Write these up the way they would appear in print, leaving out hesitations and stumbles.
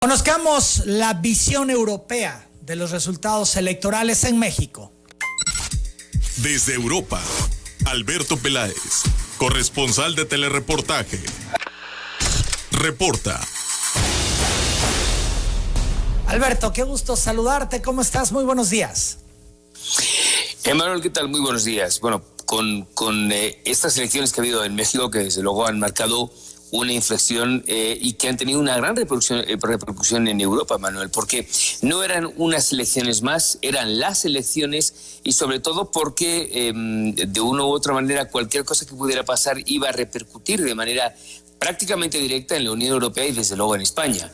Conozcamos la visión europea de los resultados electorales en México. Desde Europa, Alberto Peláez, corresponsal de Telereportaje, reporta. Alberto, qué gusto saludarte. ¿Cómo estás? Muy buenos días. Emanuel, ¿qué tal? Muy buenos días. Bueno, con estas elecciones que ha habido en México, que desde luego han marcado una inflexión y que han tenido una gran repercusión en Europa, Manuel, porque no eran unas elecciones más, eran las elecciones, y sobre todo porque de una u otra manera cualquier cosa que pudiera pasar iba a repercutir de manera prácticamente directa en la Unión Europea y desde luego en España.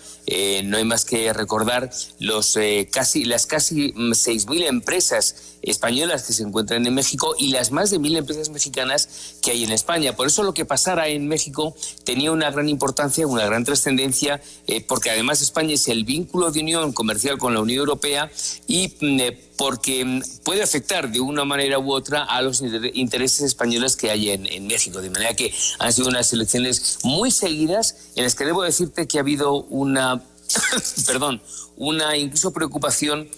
No hay más que recordar las casi 6.000 empresas españolas que se encuentran en México y las más de 1.000 empresas mexicanas que hay en España. Por eso lo que pasara en México tenía una gran importancia, una gran trascendencia, porque además España es el vínculo de unión comercial con la Unión Europea y porque puede afectar de una manera u otra a los intereses españoles que hay en México. De manera que han sido unas elecciones muy seguidas en las que debo decirte que ha habido una incluso preocupación.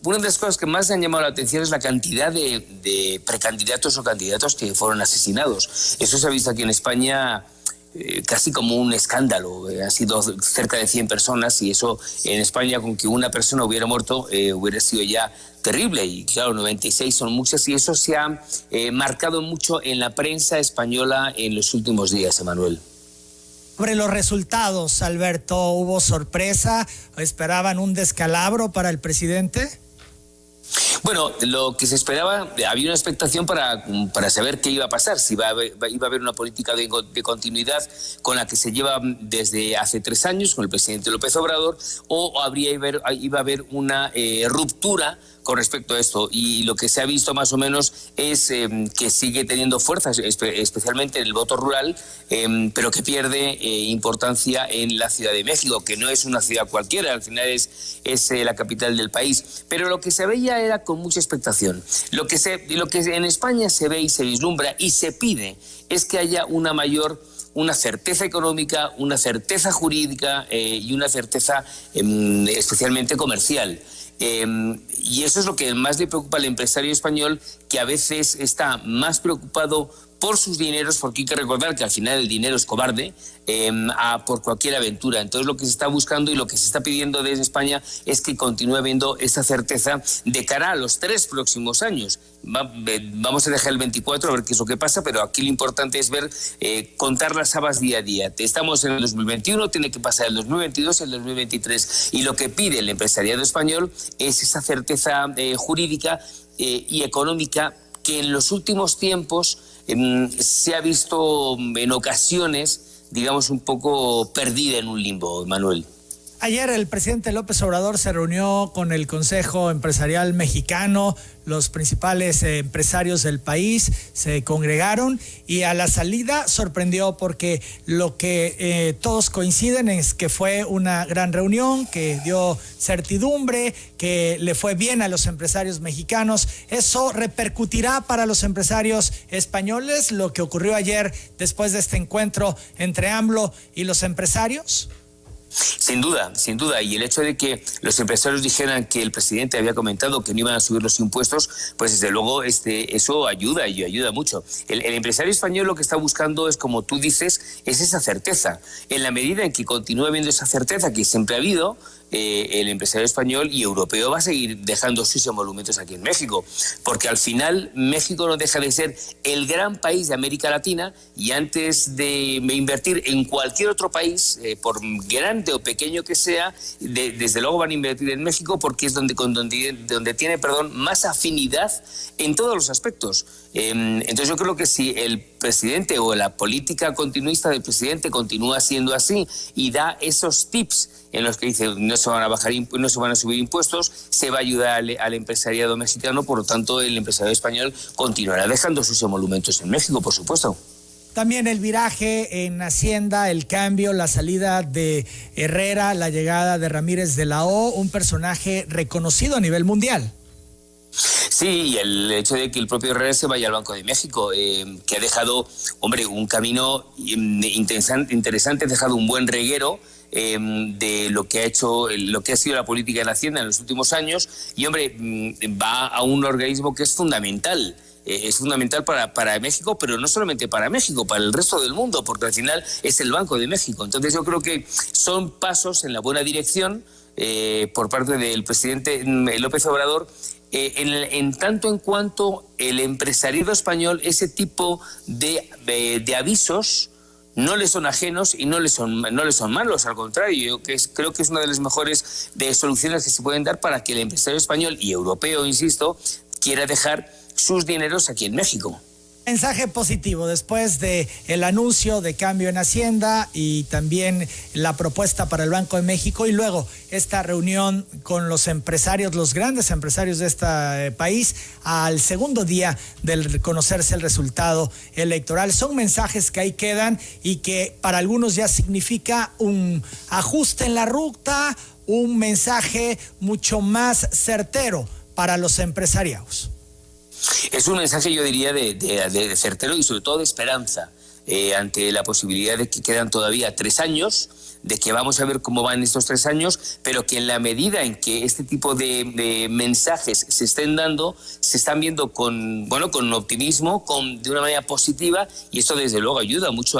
Una de las cosas que más me han llamado la atención es la cantidad de precandidatos o candidatos que fueron asesinados. Eso se ha visto aquí en España casi como un escándalo. Han sido cerca de 100 personas y eso en España, con que una persona hubiera muerto, hubiera sido ya terrible. Y claro, 96 son muchas y eso se ha marcado mucho en la prensa española en los últimos días, Emanuel. Sobre los resultados, Alberto, ¿hubo sorpresa? ¿Esperaban un descalabro para el presidente? Bueno, lo que se esperaba, había una expectación para saber qué iba a pasar, si iba a haber una política de continuidad con la que se lleva desde hace 3 años con el presidente López Obrador, o iba a haber una ruptura con respecto a esto. Y lo que se ha visto más o menos es que sigue teniendo fuerza, especialmente en el voto rural, pero que pierde importancia en la Ciudad de México, que no es una ciudad cualquiera, al final es la capital del país. Pero lo que se veía era con mucha expectación. Lo que en España se ve y se vislumbra y se pide es que haya una certeza económica, una certeza jurídica y una certeza especialmente comercial. Y eso es lo que más le preocupa al empresario español, que a veces está más preocupado por sus dineros, porque hay que recordar que al final el dinero es cobarde, por cualquier aventura. Entonces lo que se está buscando y lo que se está pidiendo desde España es que continúe habiendo esa certeza de cara a los 3 próximos años. Vamos a dejar el 24 a ver qué es lo que pasa, pero aquí lo importante es contar las habas día a día. Estamos en el 2021, tiene que pasar el 2022 y el 2023. Y lo que pide el empresariado español es esa certeza jurídica y económica que en los últimos tiempos se ha visto en ocasiones, digamos, un poco perdida en un limbo, Manuel. Ayer el presidente López Obrador se reunió con el Consejo Empresarial Mexicano, los principales empresarios del país se congregaron y a la salida sorprendió porque lo que todos coinciden es que fue una gran reunión, que dio certidumbre, que le fue bien a los empresarios mexicanos. ¿Eso repercutirá para los empresarios españoles, lo que ocurrió ayer después de este encuentro entre AMLO y los empresarios? Sin duda, sin duda. Y el hecho de que los empresarios dijeran que el presidente había comentado que no iban a subir los impuestos, pues desde luego eso ayuda y ayuda mucho. El empresario español lo que está buscando es, como tú dices, es esa certeza. En la medida en que continúe habiendo esa certeza que siempre ha habido, el empresario español y europeo va a seguir dejando sus emolumentos aquí en México, porque al final México no deja de ser el gran país de América Latina y antes de invertir en cualquier otro país, por grande o pequeño que sea, desde luego van a invertir en México porque es donde tiene más afinidad en todos los aspectos. Entonces yo creo que si el presidente o la política continuista del presidente continúa siendo así y da esos tips en los que dice no se van a subir impuestos, se va a ayudar al empresariado mexicano, por lo tanto el empresariado español continuará dejando sus emolumentos en México, por supuesto. También el viraje en Hacienda, el cambio, la salida de Herrera, la llegada de Ramírez de la O, un personaje reconocido a nivel mundial. Sí, y el hecho de que el propio Herrera se vaya al Banco de México, que ha dejado, un camino interesante, ha dejado un buen reguero de lo que ha sido la política de la Hacienda en los últimos años y, hombre, va a un organismo que es fundamental. Es fundamental para México, pero no solamente para México, para el resto del mundo, porque al final es el Banco de México. Entonces yo creo que son pasos en la buena dirección por parte del presidente López Obrador, en tanto en cuanto el empresariado español, ese tipo de avisos no le son ajenos y no le son malos, al contrario, creo que es una de las mejores soluciones que se pueden dar para que el empresario español y europeo, insisto, quiera dejar sus dineros aquí en México. Mensaje positivo después de el anuncio de cambio en Hacienda y también la propuesta para el Banco de México y luego esta reunión con los empresarios, los grandes empresarios de este país al segundo día del conocerse el resultado electoral. Son mensajes que ahí quedan y que para algunos ya significa un ajuste en la ruta, un mensaje mucho más certero para los empresarios. Es un mensaje, yo diría, de certero y sobre todo de esperanza ante la posibilidad de que quedan todavía 3 años, de que vamos a ver cómo van estos 3 años, pero que en la medida en que este tipo de mensajes se estén dando, se están viendo con optimismo, de una manera positiva, y esto desde luego ayuda mucho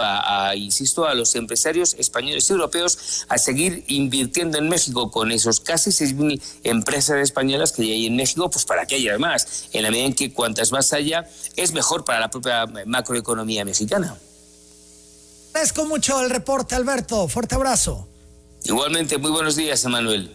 insisto, a los empresarios españoles y europeos a seguir invirtiendo en México con esos casi 6.000 empresas españolas que hay en México, pues para que haya más. En la medida en que cuantas más haya, es mejor para la propia macroeconomía mexicana. Agradezco mucho el reporte, Alberto. Fuerte abrazo. Igualmente, muy buenos días, Emanuel.